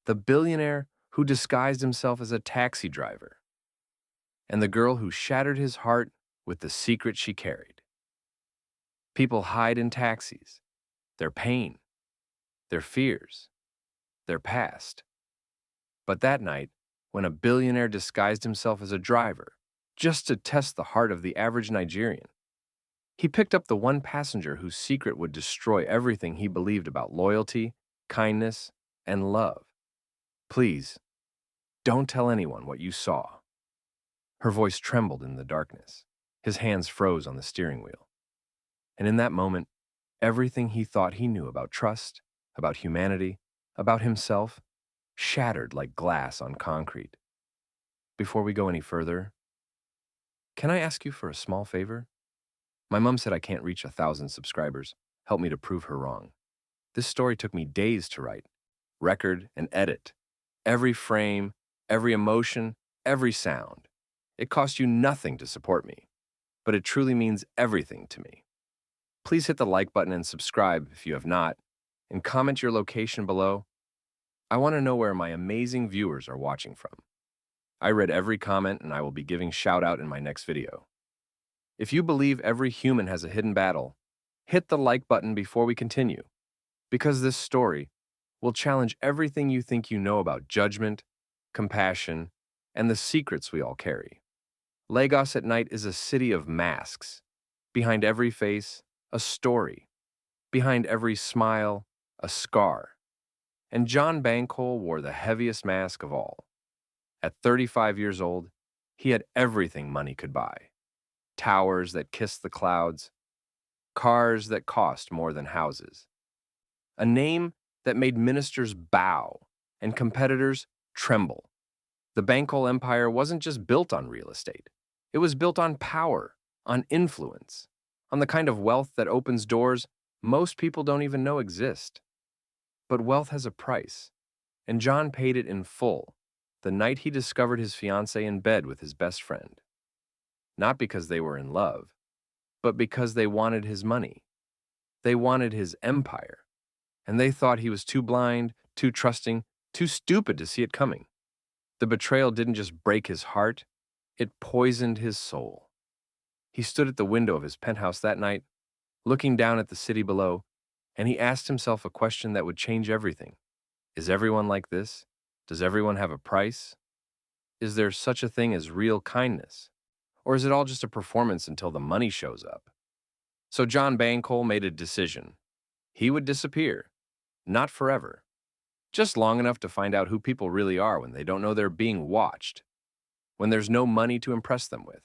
the billionaire who disguised himself as a taxi driver, and the girl who shattered his heart with the secret she carried. People hide in taxis, their pain, their fears, their past. But that night, when a billionaire disguised himself as a driver, just to test the heart of the average Nigerian, he picked up the one passenger whose secret would destroy everything he believed about loyalty, kindness, and love. Please, don't tell anyone what you saw. Her voice trembled in the darkness. His hands froze on the steering wheel. And in that moment, everything he thought he knew about trust, about humanity, about himself, shattered like glass on concrete. Before we go any further, can I ask you for a small favor? My mom said I can't reach 1,000 subscribers. Help me to prove her wrong. This story took me days to write, record, and edit. Every frame, every emotion, every sound. It cost you nothing to support me, but it truly means everything to me. Please hit the like button and subscribe if you have not, and comment your location below. I want to know where my amazing viewers are watching from. I read every comment and I will be giving shout out in my next video. If you believe every human has a hidden battle, hit the like button before we continue, because this story will challenge everything you think you know about judgment, compassion, and the secrets we all carry. Lagos at night is a city of masks. Behind every face, a story. Behind every smile, a scar. And John Bankole wore the heaviest mask of all. At 35 years old, he had everything money could buy. Towers that kissed the clouds, cars that cost more than houses, a name that made ministers bow and competitors tremble. The Bankole Empire wasn't just built on real estate. It was built on power, on influence, on the kind of wealth that opens doors most people don't even know exist. But wealth has a price, and John paid it in full the night he discovered his fiancée in bed with his best friend. Not because they were in love, but because they wanted his money. They wanted his empire, and they thought he was too blind, too trusting, too stupid to see it coming. The betrayal didn't just break his heart, it poisoned his soul. He stood at the window of his penthouse that night, looking down at the city below, and he asked himself a question that would change everything. Is everyone like this? Does everyone have a price? Is there such a thing as real kindness? Or is it all just a performance until the money shows up? So John Bankole made a decision. He would disappear. Not forever. Just long enough to find out who people really are when they don't know they're being watched. When there's no money to impress them with.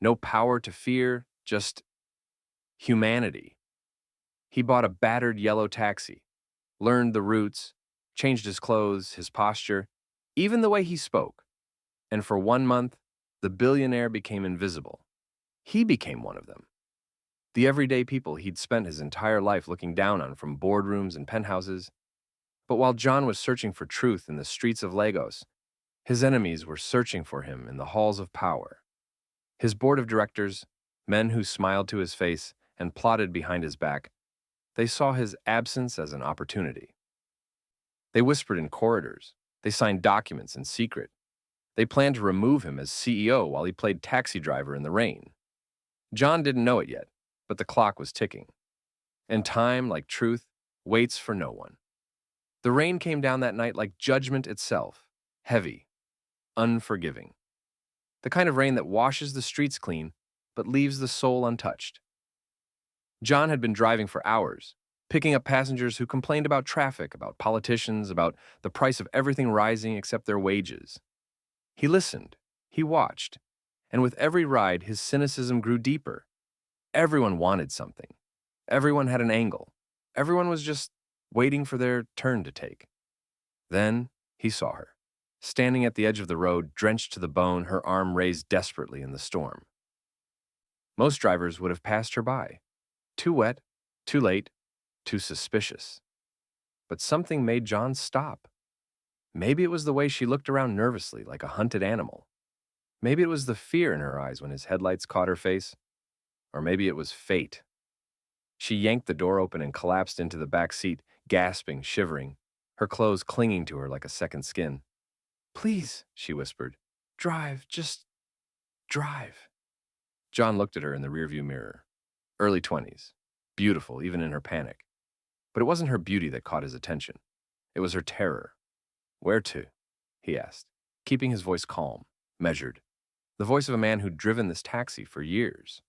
No power to fear, just humanity. He bought a battered yellow taxi, learned the routes, changed his clothes, his posture, even the way he spoke. And for 1 month, the billionaire became invisible. He became one of them. The everyday people he'd spent his entire life looking down on from boardrooms and penthouses. But while John was searching for truth in the streets of Lagos, his enemies were searching for him in the halls of power. His board of directors, men who smiled to his face and plotted behind his back, they saw his absence as an opportunity. They whispered in corridors. They signed documents in secret. They planned to remove him as CEO while he played taxi driver in the rain. John didn't know it yet, but the clock was ticking. And time, like truth, waits for no one. The rain came down that night like judgment itself, heavy, unforgiving. The kind of rain that washes the streets clean, but leaves the soul untouched. John had been driving for hours, picking up passengers who complained about traffic, about politicians, about the price of everything rising except their wages. He listened, he watched, and with every ride, his cynicism grew deeper. Everyone wanted something. Everyone had an angle. Everyone was just waiting for their turn to take. Then he saw her, standing at the edge of the road, drenched to the bone, her arm raised desperately in the storm. Most drivers would have passed her by. Too wet, too late, too suspicious. But something made John stop. Maybe it was the way she looked around nervously, like a hunted animal. Maybe it was the fear in her eyes when his headlights caught her face. Or maybe it was fate. She yanked the door open and collapsed into the back seat, gasping, shivering. her clothes clinging to her like a second skin. "Please," she whispered. "Drive, just drive." John looked at her in the rearview mirror. Early 20s. Beautiful, even in her panic. But it wasn't her beauty that caught his attention. It was her terror. "Where to?" he asked, keeping his voice calm, measured. The voice of a man who'd driven this taxi for years.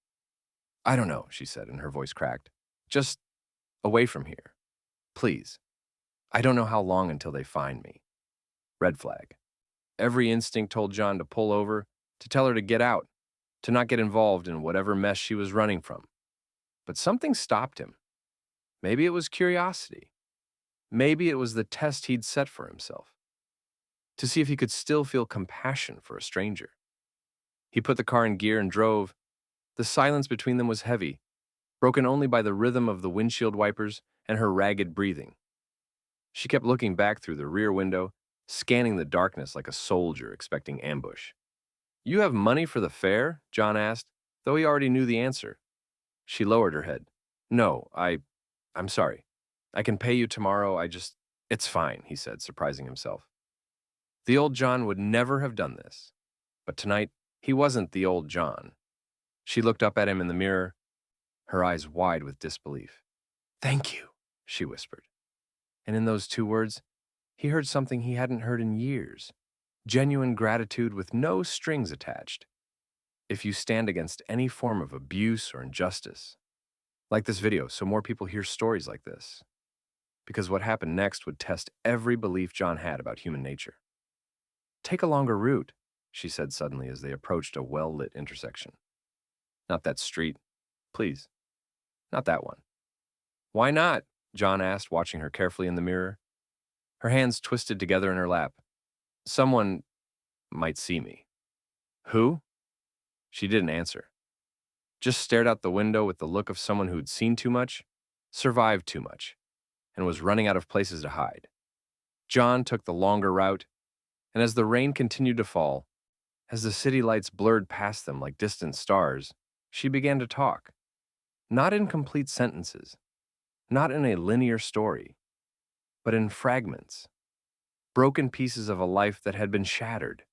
"I don't know," she said, and her voice cracked. "Just away from here. Please. I don't know how long until they find me." Red flag. Every instinct told John to pull over, to tell her to get out, to not get involved in whatever mess she was running from. But something stopped him. Maybe it was curiosity. Maybe it was the test he'd set for himself, to see if he could still feel compassion for a stranger. He put the car in gear and drove. The silence between them was heavy, broken only by the rhythm of the windshield wipers and her ragged breathing. She kept looking back through the rear window, scanning the darkness like a soldier expecting ambush. "You have money for the fare?" John asked, though he already knew the answer. She lowered her head. "No, I'm sorry. I can pay you tomorrow, It's fine," he said, surprising himself. The old John would never have done this. But tonight, he wasn't the old John. She looked up at him in the mirror, her eyes wide with disbelief. "Thank you," she whispered. And in those two words, he heard something he hadn't heard in years. Genuine gratitude with no strings attached. If you stand against any form of abuse or injustice, like this video so more people hear stories like this. Because what happened next would test every belief John had about human nature. "Take a longer route," she said suddenly as they approached a well-lit intersection. "Not that street. Please. Not that one." "Why not?" John asked, watching her carefully in the mirror. Her hands twisted together in her lap. "Someone might see me." "Who?" She didn't answer. Just stared out the window with the look of someone who'd seen too much, survived too much, and was running out of places to hide. John took the longer route, and as the rain continued to fall, as the city lights blurred past them like distant stars, she began to talk. Not in complete sentences, not in a linear story, but in fragments, broken pieces of a life that had been shattered.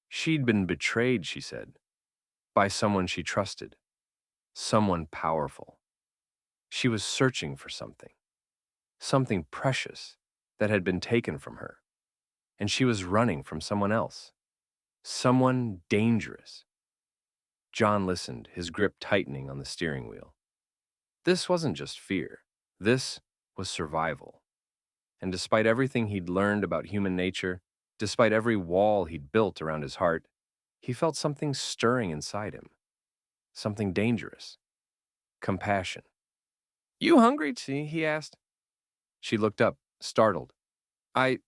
She'd been betrayed, she said, by someone she trusted, someone powerful. She was searching for something precious that had been taken from her, and she was running from someone else, someone dangerous. John listened, his grip tightening on the steering wheel. This wasn't just fear. This was survival. And despite everything he'd learned about human nature, despite every wall he'd built around his heart, he felt something stirring inside him. Something dangerous. Compassion. "You hungry, T?" he asked. She looked up, startled. I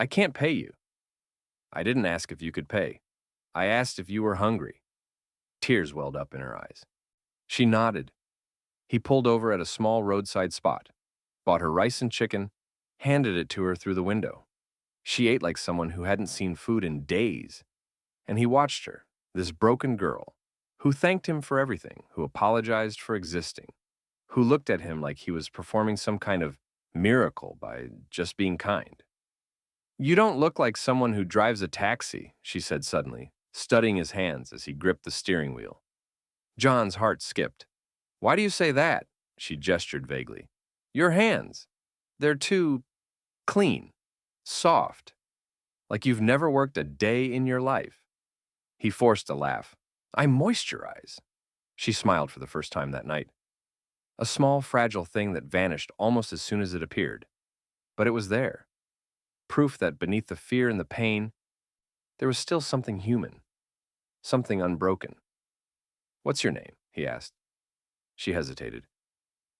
can't pay you." "I didn't ask if you could pay. I asked if you were hungry." Tears welled up in her eyes. She nodded. He pulled over at a small roadside spot, bought her rice and chicken, handed it to her through the window. She ate like someone who hadn't seen food in days. And he watched her, this broken girl, who thanked him for everything, who apologized for existing, who looked at him like he was performing some kind of miracle by just being kind. "You don't look like someone who drives a taxi," she said suddenly, studying his hands as he gripped the steering wheel. John's heart skipped. "Why do you say that?" She gestured vaguely. "Your hands. They're too clean, soft, like you've never worked a day in your life." He forced a laugh. "I moisturize." She smiled for the first time that night. A small, fragile thing that vanished almost as soon as it appeared. But it was there. Proof that beneath the fear and the pain, there was still something human, something unbroken. "What's your name?" he asked. She hesitated.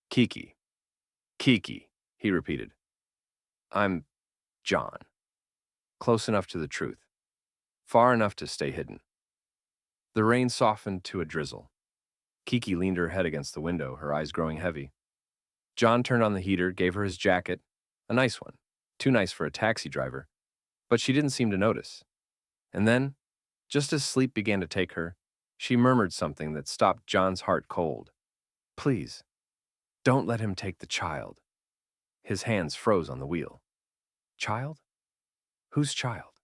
"Kiki." "Kiki," he repeated. "I'm John." Close enough to the truth. Far enough to stay hidden. The rain softened to a drizzle. Kiki leaned her head against the window, her eyes growing heavy. John turned on the heater, gave her his jacket, a nice one, too nice for a taxi driver, but she didn't seem to notice. And then, just as sleep began to take her, she murmured something that stopped John's heart cold. "Please, don't let him take the child." His hands froze on the wheel. Child? Whose child?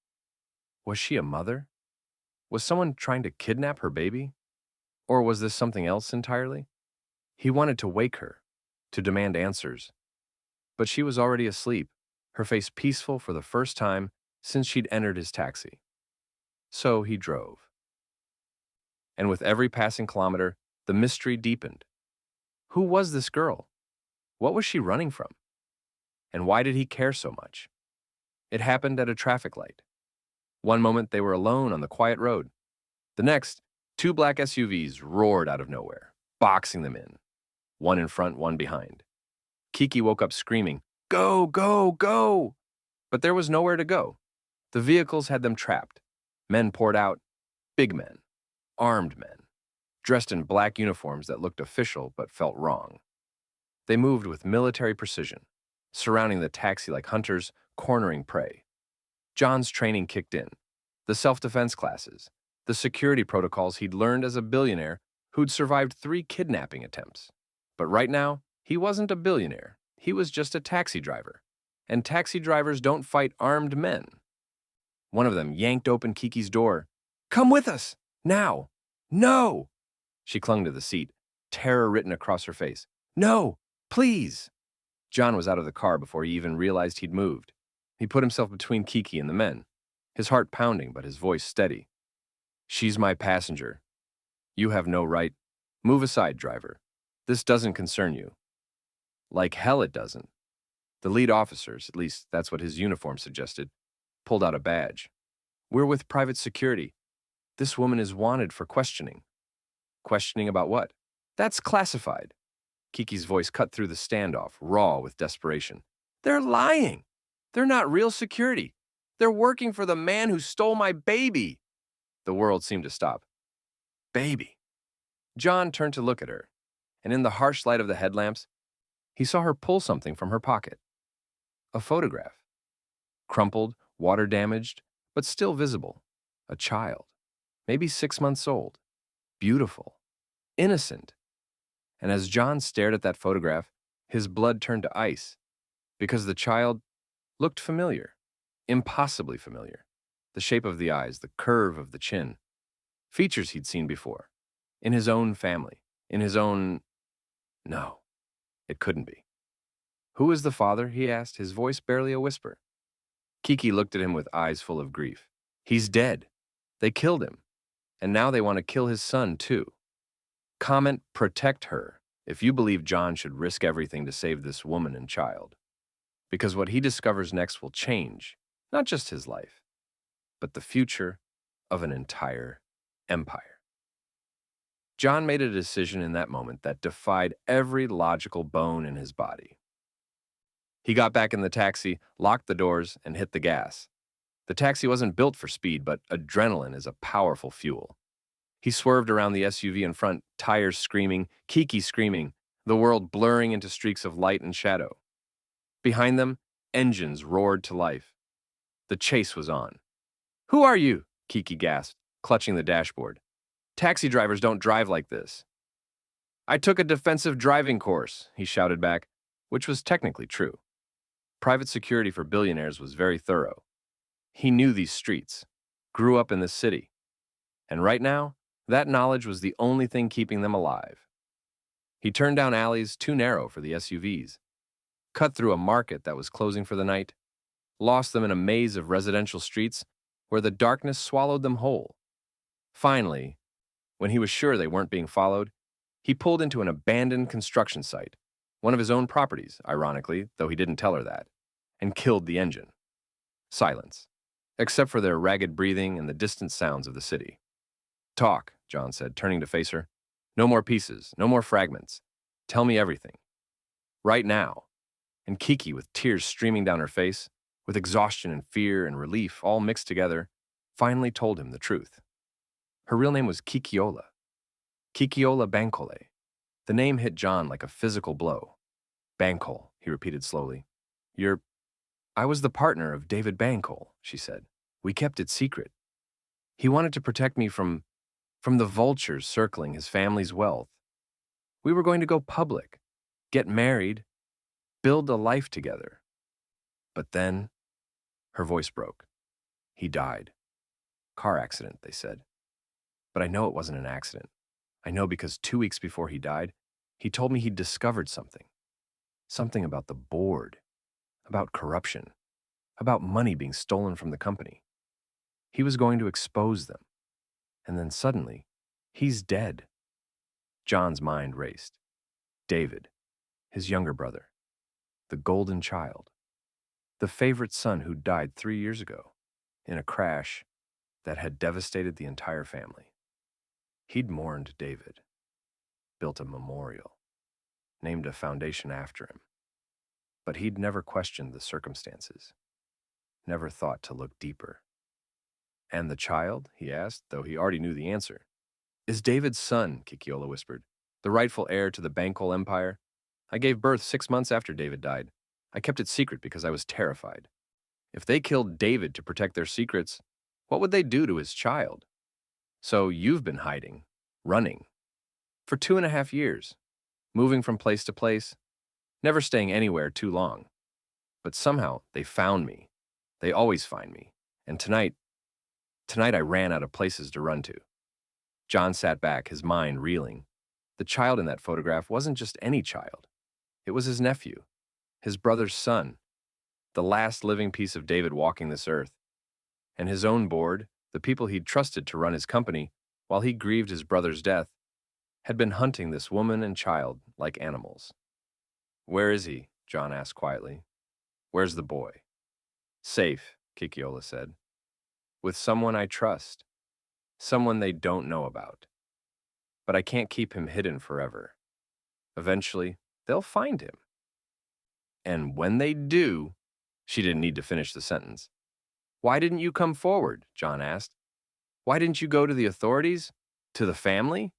Was she a mother? Was someone trying to kidnap her baby? Or was this something else entirely? He wanted to wake her, to demand answers. But she was already asleep, her face peaceful for the first time since she'd entered his taxi. So he drove. And with every passing kilometer, the mystery deepened. Who was this girl? What was she running from? And why did he care so much? It happened at a traffic light. One moment they were alone on the quiet road. The next, two black SUVs roared out of nowhere, boxing them in. One in front, one behind. Kiki woke up screaming, "Go, go, go!" But there was nowhere to go. The vehicles had them trapped. Men poured out, big men, armed men, dressed in black uniforms that looked official but felt wrong. They moved with military precision, surrounding the taxi like hunters, cornering prey. John's training kicked in. The self-defense classes, the security protocols he'd learned as a billionaire who'd survived 3 kidnapping attempts. But right now, he wasn't a billionaire. He was just a taxi driver. And taxi drivers don't fight armed men. One of them yanked open Kiki's door. "Come with us! Now! No!" She clung to the seat, terror written across her face. "No! Please!" John was out of the car before he even realized he'd moved. He put himself between Kiki and the men, his heart pounding but his voice steady. "She's my passenger. You have no right. Move aside, driver. This doesn't concern you." Like hell it doesn't. The lead officers, at least that's what his uniform suggested, pulled out a badge. "We're with private security. This woman is wanted for questioning." Questioning about what? "That's classified." Kiki's voice cut through the standoff, raw with desperation. "They're lying. They're not real security. They're working for the man who stole my baby." The world seemed to stop. Baby. John turned to look at her, and in the harsh light of the headlamps, he saw her pull something from her pocket. A photograph. Crumpled, water-damaged, but still visible. A child. Maybe 6 months old. Beautiful. Innocent. And as John stared at that photograph, his blood turned to ice, because the child looked familiar, impossibly familiar. The shape of the eyes, the curve of the chin, features he'd seen before, in his own family, in his own... No, it couldn't be. "Who is the father?" he asked, his voice barely a whisper. Kiki looked at him with eyes full of grief. "He's dead. They killed him. And now they want to kill his son, too." Comment, "Protect her," if you believe John should risk everything to save this woman and child. Because what he discovers next will change, not just his life, but the future of an entire empire. John made a decision in that moment that defied every logical bone in his body. He got back in the taxi, locked the doors, and hit the gas. The taxi wasn't built for speed, but adrenaline is a powerful fuel. He swerved around the SUV in front, tires screaming, Kiki screaming, the world blurring into streaks of light and shadow. Behind them, engines roared to life. The chase was on. "Who are you?" Kiki gasped, clutching the dashboard. "Taxi drivers don't drive like this." "I took a defensive driving course," he shouted back, which was technically true. Private security for billionaires was very thorough. He knew these streets, grew up in this city. And right now, that knowledge was the only thing keeping them alive. He turned down alleys too narrow for the SUVs, cut through a market that was closing for the night, lost them in a maze of residential streets where the darkness swallowed them whole. Finally, when he was sure they weren't being followed, he pulled into an abandoned construction site, one of his own properties, ironically, though he didn't tell her that, and killed the engine. Silence, except for their ragged breathing and the distant sounds of the city. "Talk," John said, turning to face her. "No more pieces, no more fragments. Tell me everything. Right now." And Kiki, with tears streaming down her face, with exhaustion and fear and relief all mixed together, finally told him the truth. Her real name was Kikiola. Kikiola Bankole. The name hit John like a physical blow. "Bankole," he repeated slowly. I was the partner of David Bankole," she said. "We kept it secret. He wanted to protect me from the vultures circling his family's wealth. We were going to go public, get married, build a life together. But then Her voice broke. He died. Car accident, they said. But I know it wasn't an accident. I know because 2 weeks before he died, he told me he'd discovered something. Something about the board, about corruption, about money being stolen from the company. He was going to expose them. And then suddenly, he's dead. John's mind raced. David, his younger brother, the golden child, the favorite son who died 3 years ago in a crash that had devastated the entire family. He'd mourned David, built a memorial, named a foundation after him. But he'd never questioned the circumstances, never thought to look deeper. And the child, he asked, though he already knew the answer. Is David's son, Kikiola whispered, the rightful heir to the Bankole empire? I gave birth 6 months after David died. I kept it secret because I was terrified. If they killed David to protect their secrets, what would they do to his child? So you've been hiding, running, for 2.5 years, moving from place to place, never staying anywhere too long. But somehow they found me. They always find me. And tonight I ran out of places to run to. John sat back, his mind reeling. The child in that photograph wasn't just any child. It was his nephew, his brother's son, the last living piece of David walking this earth. And his own board, the people he'd trusted to run his company while he grieved his brother's death, had been hunting this woman and child like animals. Where is he? John asked quietly. Where's the boy? Safe, Kikiola said. With someone I trust. Someone they don't know about. But I can't keep him hidden forever. Eventually, they'll find him. And when they do, she didn't need to finish the sentence. Why didn't you come forward? John asked. Why didn't you go to the authorities? To the family?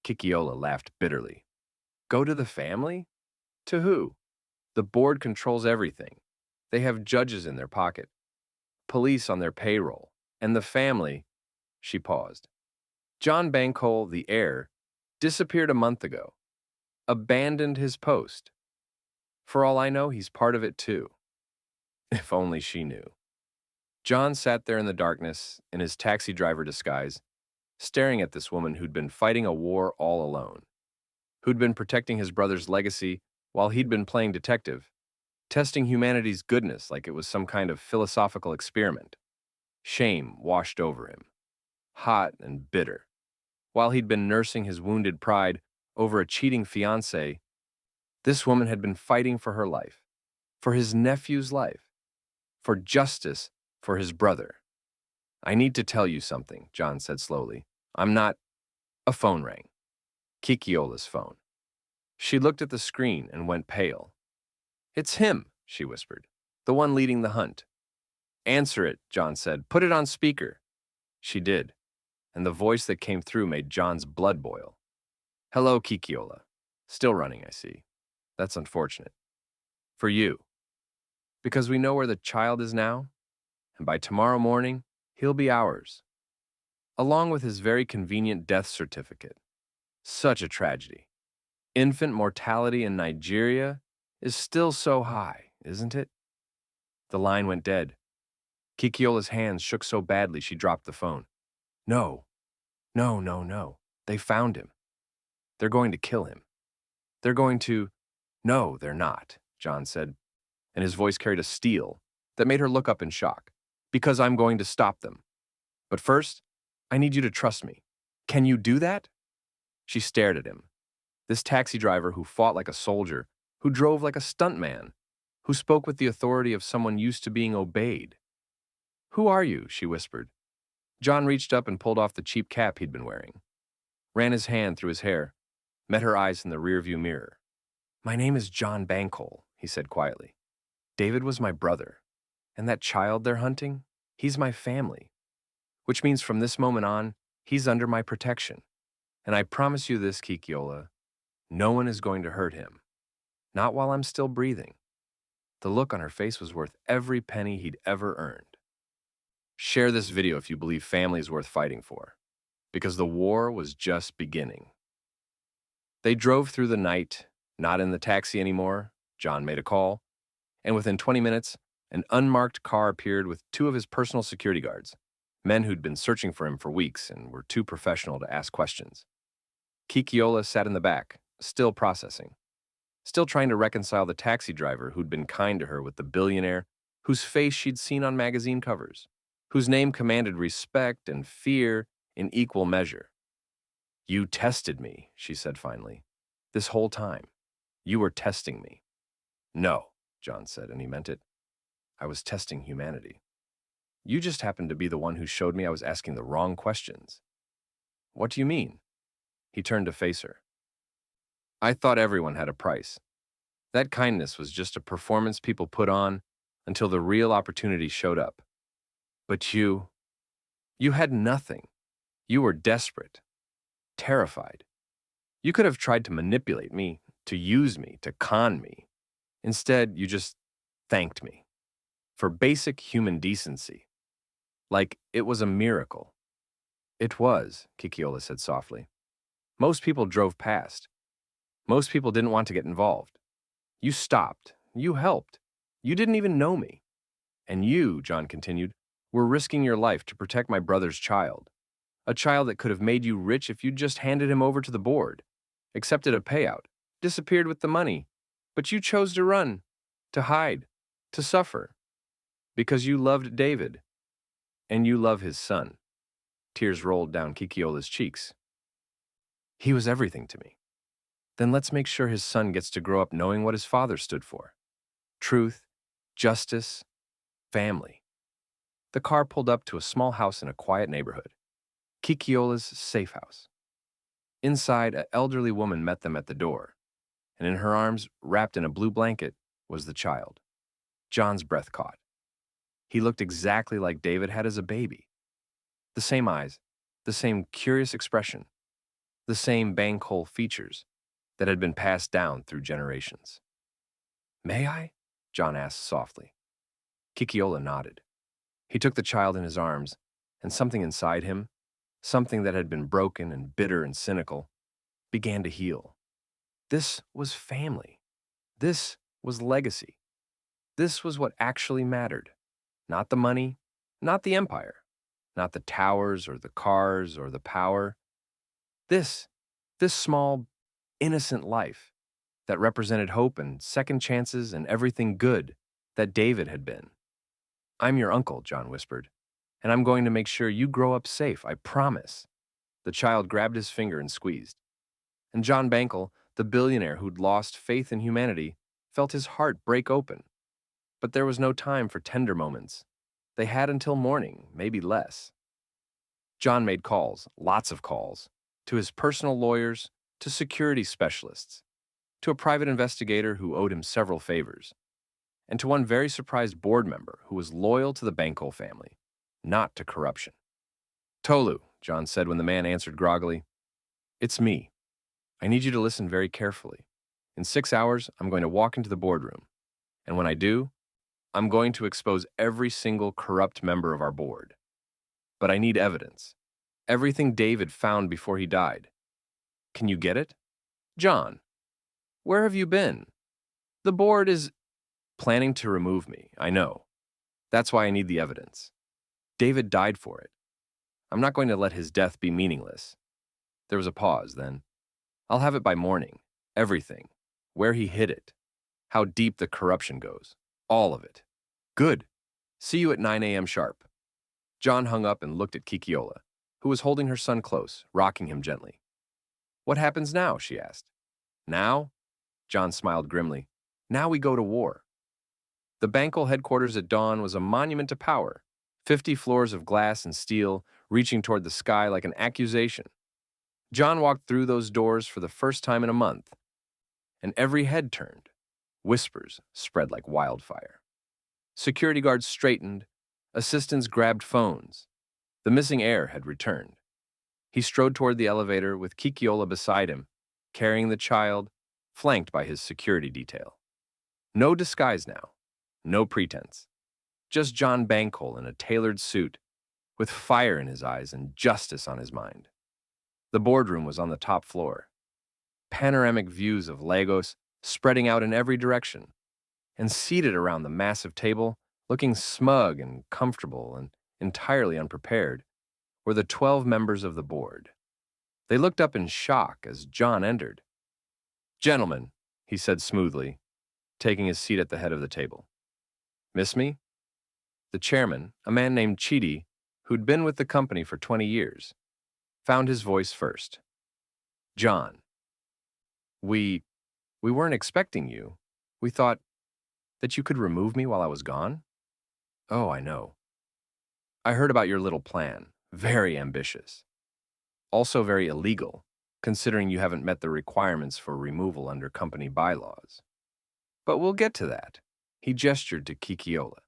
Kikiola laughed bitterly. Go to the family? To who? The board controls everything. They have judges in their pocket, police on their payroll, and the family, she paused. John Bankole, the heir, disappeared a month ago, abandoned his post. For all I know, he's part of it too. If only she knew. John sat there in the darkness, in his taxi driver disguise, staring at this woman who'd been fighting a war all alone, who'd been protecting his brother's legacy while he'd been playing detective, testing humanity's goodness like it was some kind of philosophical experiment. Shame washed over him, hot and bitter. While he'd been nursing his wounded pride over a cheating fiancé, this woman had been fighting for her life, for his nephew's life, for justice for his brother. I need to tell you something, John said slowly. I'm not... A phone rang. Kikiola's phone. She looked at the screen and went pale. It's him, she whispered, the one leading the hunt. Answer it, John said. Put it on speaker. She did, and the voice that came through made John's blood boil. Hello, Kikiola. Still running, I see. That's unfortunate. For you. Because we know where the child is now, and by tomorrow morning, he'll be ours. Along with his very convenient death certificate. Such a tragedy. Infant mortality in Nigeria is still so high, isn't it? The line went dead. Kikiola's hands shook so badly she dropped the phone. No. They found him. They're going to kill him. They're going to... No, they're not, John said, and his voice carried a steel that made her look up in shock. Because I'm going to stop them. But first, I need you to trust me. Can you do that? She stared at him. This taxi driver who fought like a soldier, who drove like a stuntman, who spoke with the authority of someone used to being obeyed. Who are you? She whispered. John reached up and pulled off the cheap cap he'd been wearing, ran his hand through his hair, met her eyes in the rearview mirror. My name is John Bankole, he said quietly. David was my brother, and that child they're hunting, he's my family, which means from this moment on, he's under my protection. And I promise you this, Kikiola, no one is going to hurt him. Not while I'm still breathing. The look on her face was worth every penny he'd ever earned. Share this video if you believe family is worth fighting for, because the war was just beginning. They drove through the night, not in the taxi anymore. John made a call, and within 20 minutes, An unmarked car appeared with two of his personal security guards, men who'd been searching for him for weeks and were too professional to ask questions. Kikiola sat in the back, still processing, still trying to reconcile the taxi driver who'd been kind to her with the billionaire whose face she'd seen on magazine covers, whose name commanded respect and fear in equal measure. "You tested me," she said finally. "This whole time. You were testing me." "No," John said, and he meant it. "I was testing humanity. You just happened to be the one who showed me I was asking the wrong questions." "What do you mean?" He turned to face her. "I thought everyone had a price. That kindness was just a performance people put on until the real opportunity showed up. But you had nothing. You were desperate, terrified. You could have tried to manipulate me, to use me, to con me. Instead, you just thanked me for basic human decency, like it was a miracle." "It was," Kikiola said softly. "Most people drove past. Most people didn't want to get involved. You stopped. You helped. You didn't even know me. And you," John continued, "were risking your life to protect my brother's child. A child that could have made you rich if you'd just handed him over to the board, accepted a payout, disappeared with the money. But you chose to run, to hide, to suffer, because you loved David, and you love his son." Tears rolled down Kikiola's cheeks. "He was everything to me. Then let's make sure his son gets to grow up knowing what his father stood for. Truth, justice, family." The car pulled up to a small house in a quiet neighborhood, Kikiola's safe house. Inside, an elderly woman met them at the door, and in her arms, wrapped in a blue blanket, was the child. John's breath caught. He looked exactly like David had as a baby. The same eyes, the same curious expression, the same Bankole features that had been passed down through generations. "May I?" John asked softly. Kikiola nodded. He took the child in his arms, and something inside him, something that had been broken and bitter and cynical, began to heal. This was family. This was legacy. This was what actually mattered. Not the money, not the empire, not the towers or the cars or the power. This small, innocent life that represented hope and second chances and everything good that David had been. "I'm your uncle," John whispered, "and I'm going to make sure you grow up safe, I promise." The child grabbed his finger and squeezed. And John Bankole, the billionaire who'd lost faith in humanity, felt his heart break open. But there was no time for tender moments. They had until morning, maybe less. John made calls, lots of calls, to his personal lawyers, to security specialists, to a private investigator who owed him several favors, and to one very surprised board member who was loyal to the Bankole family, not to corruption. "Tolu," John said when the man answered groggily, "It's me. I need you to listen very carefully. In 6 hours, I'm going to walk into the boardroom, and when I do, I'm going to expose every single corrupt member of our board. But I need evidence. Everything David found before he died. Can you get it? John, where have you been? The board is planning to remove me, I know. That's why I need the evidence. David died for it. I'm not going to let his death be meaningless." There was a pause, then. "I'll have it by morning. Everything. Where he hid it. How deep the corruption goes. All of it." "Good. See you at 9 a.m. sharp." John hung up and looked at Kikiola, who was holding her son close, rocking him gently. "What happens now?" she asked. "Now?" John smiled grimly. "Now we go to war." The Bankole headquarters at dawn was a monument to power, 50 floors of glass and steel reaching toward the sky like an accusation. John walked through those doors for the first time in a month, and every head turned. Whispers spread like wildfire. Security guards straightened, assistants grabbed phones. The missing heir had returned. He strode toward the elevator with Kikiola beside him, carrying the child, flanked by his security detail. No disguise now, no pretense. Just John Bankole in a tailored suit, with fire in his eyes and justice on his mind. The boardroom was on the top floor. Panoramic views of Lagos spreading out in every direction, and seated around the massive table, Looking smug and comfortable and entirely unprepared were the 12 members of the board. They looked up in shock as John entered. "Gentlemen," he said smoothly, taking his seat at the head of the table. "Miss me?" The chairman, a man named Chidi, who'd been with the company for 20 years, found his voice first. "John, we weren't expecting you. We thought that you could remove me while I was gone." "Oh, I know. I heard about your little plan. Very ambitious. Also very illegal, considering you haven't met the requirements for removal under company bylaws. But we'll get to that." He gestured to Kikiola.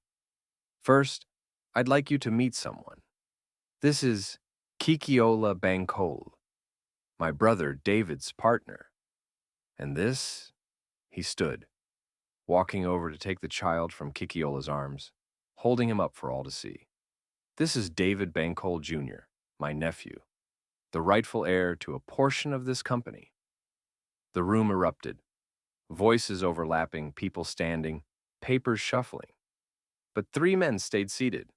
"First, I'd like you to meet someone. This is Kikiola Bankole, my brother David's partner. And this," he stood, walking over to take the child from Kikiola's arms, holding him up for all to see. "This is David Bankole Jr., my nephew, the rightful heir to a portion of this company." The room erupted, voices overlapping, people standing, papers shuffling. But 3 men stayed seated.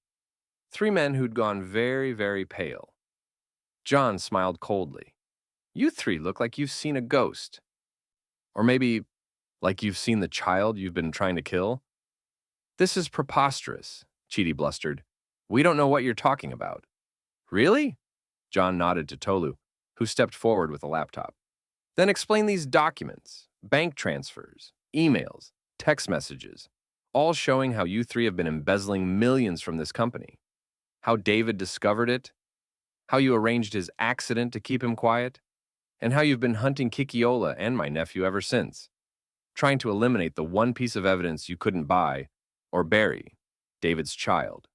3 men who'd gone very, very pale. John smiled coldly. "You 3 look like you've seen a ghost. Or maybe like you've seen the child you've been trying to kill." "This is preposterous," Chidi blustered. "We don't know what you're talking about." "Really?" John nodded to Tolu, who stepped forward with a laptop. "Then explain these documents, bank transfers, emails, text messages, all showing how you 3 have been embezzling millions from this company. How David discovered it, how you arranged his accident to keep him quiet, and how you've been hunting Kikiola and my nephew ever since, trying to eliminate the one piece of evidence you couldn't buy or bury, David's child."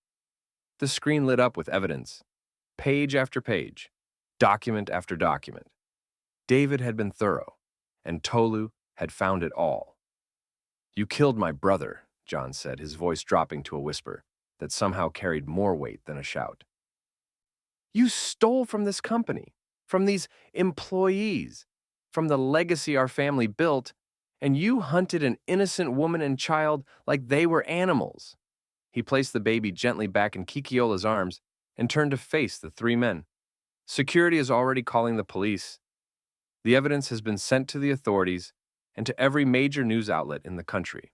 The screen lit up with evidence, page after page, document after document. David had been thorough, and Tolu had found it all. "You killed my brother," John said, his voice dropping to a whisper that somehow carried more weight than a shout. "You stole from this company, from these employees, from the legacy our family built, and you hunted an innocent woman and child like they were animals." He placed the baby gently back in Kikiola's arms and turned to face the 3 men. "Security is already calling the police. The evidence has been sent to the authorities and to every major news outlet in the country.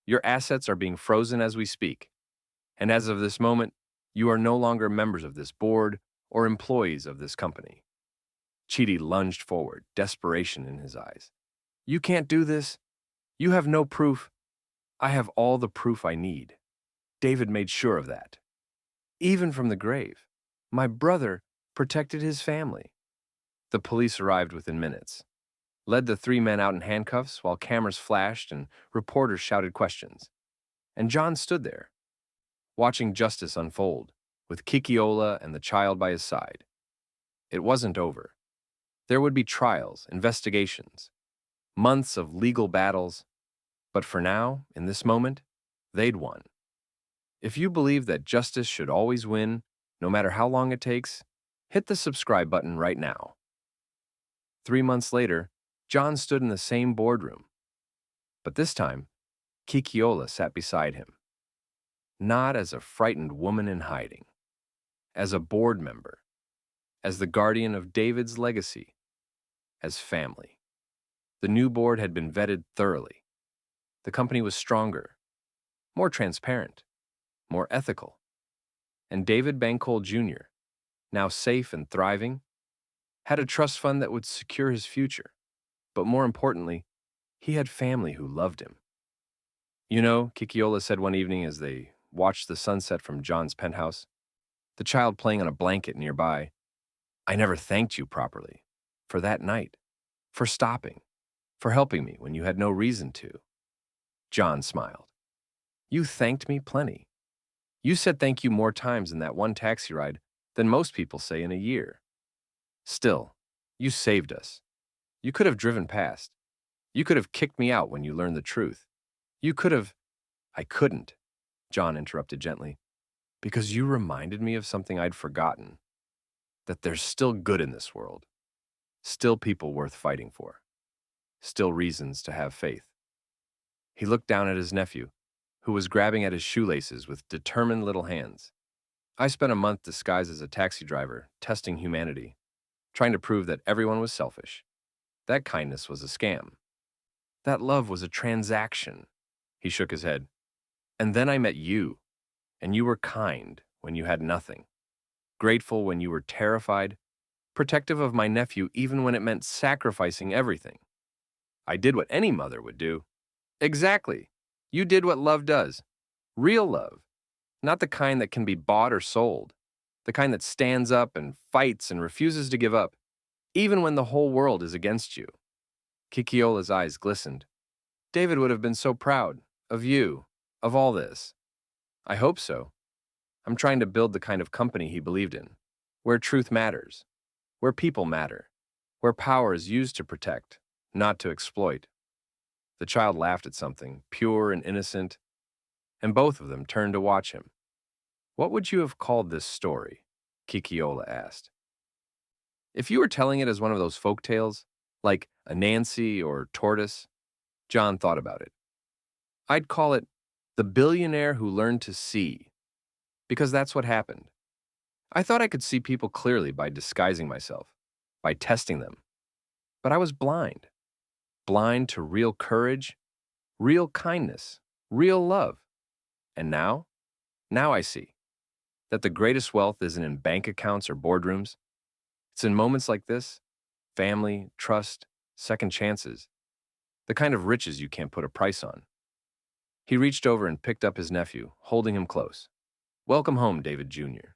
Your assets are being frozen as we speak. And as of this moment, you are no longer members of this board or employees of this company." Chidi lunged forward, desperation in his eyes. "You can't do this. You have no proof." "I have all the proof I need. David made sure of that. Even from the grave. My brother protected his family." The police arrived within minutes, led the 3 men out in handcuffs while cameras flashed and reporters shouted questions. And John stood there, watching justice unfold, with Kikiola and the child by his side. It wasn't over. There would be trials, investigations, months of legal battles, but for now, in this moment, they'd won. If you believe that justice should always win, no matter how long it takes, hit the subscribe button right now. 3 months later, John stood in the same boardroom. But this time, Kikiola sat beside him. Not as a frightened woman in hiding, as a board member, as the guardian of David's legacy, as family. The new board had been vetted thoroughly. The company was stronger, more transparent, more ethical. And David Bankole Jr., now safe and thriving, had a trust fund that would secure his future. But more importantly, he had family who loved him. "You know," Kikiola said one evening as they watched the sunset from John's penthouse, the child playing on a blanket nearby, "I never thanked you properly. For that night. For stopping. For helping me when you had no reason to." John smiled. "You thanked me plenty. You said thank you more times in that one taxi ride than most people say in a year. Still, you saved us. You could have driven past. You could have kicked me out when you learned the truth. You could have—" "I couldn't," John interrupted gently, "because you reminded me of something I'd forgotten. That there's still good in this world. Still people worth fighting for. Still reasons to have faith." He looked down at his nephew, who was grabbing at his shoelaces with determined little hands. I spent a month disguised as a taxi driver, testing humanity, trying to prove that everyone was selfish. That kindness was a scam. That love was a transaction. He shook his head. And then I met you, and you were kind when you had nothing, grateful when you were terrified, protective of my nephew even when it meant sacrificing everything. I did what any mother would do. Exactly. You did what love does. Real love. Not the kind that can be bought or sold. The kind that stands up and fights and refuses to give up, even when the whole world is against you. Kikiola's eyes glistened. David would have been so proud of you, of all this. I hope so. I'm trying to build the kind of company he believed in, where truth matters, where people matter, where power is used to protect, not to exploit. The child laughed at something, pure and innocent, and both of them turned to watch him. What would you have called this story? Kikiola asked. If you were telling it as one of those folk tales, like a Nancy or Tortoise, John thought about it. I'd call it The Billionaire Who Learned to See, because that's what happened. I thought I could see people clearly by disguising myself, by testing them. But I was blind. Blind to real courage, real kindness, real love. And now I see that the greatest wealth isn't in bank accounts or boardrooms. It's in moments like this, family, trust, second chances, the kind of riches you can't put a price on. He reached over and picked up his nephew, holding him close. Welcome home, David Jr.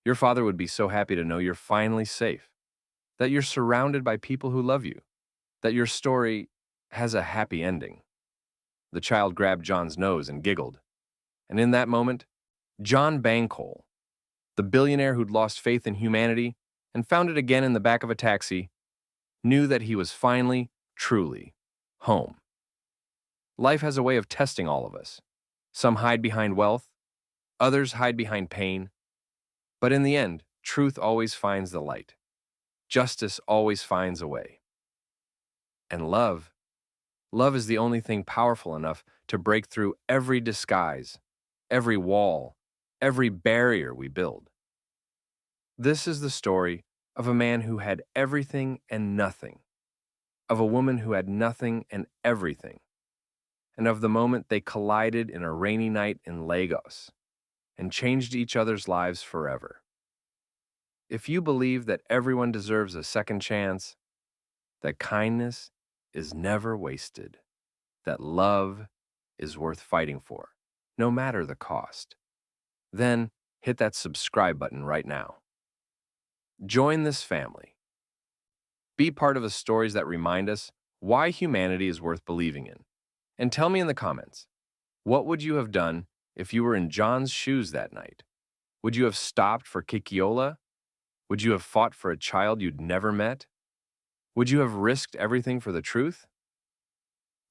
Your father would be so happy to know you're finally safe, that you're surrounded by people who love you, that your story has a happy ending. The child grabbed John's nose and giggled. And in that moment, John Bankole, the billionaire who'd lost faith in humanity and found it again in the back of a taxi, knew that he was finally, truly, home. Life has a way of testing all of us. Some hide behind wealth, others hide behind pain. But in the end, truth always finds the light. Justice always finds a way. And love is the only thing powerful enough to break through every disguise, every wall, every barrier we build. This is the story of a man who had everything and nothing, of a woman who had nothing and everything, and of the moment they collided in a rainy night in Lagos and changed each other's lives forever. If you believe that everyone deserves a second chance, that kindness is never wasted, that love is worth fighting for, no matter the cost, then hit that subscribe button right now. Join this family. Be part of the stories that remind us why humanity is worth believing in. And tell me in the comments, what would you have done if you were in John's shoes that night? Would you have stopped for Kikiola? Would you have fought for a child you'd never met? Would you have risked everything for the truth?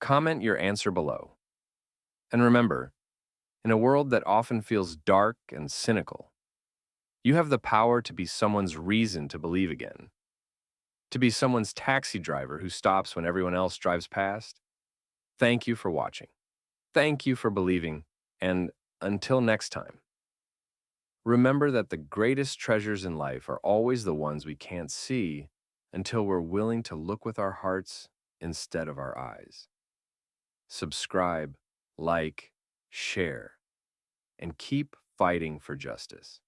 Comment your answer below. And remember, in a world that often feels dark and cynical, you have the power to be someone's reason to believe again. To be someone's taxi driver who stops when everyone else drives past. Thank you for watching. Thank you for believing. And until next time, remember that the greatest treasures in life are always the ones we can't see until we're willing to look with our hearts instead of our eyes. Subscribe, like, share, and keep fighting for justice.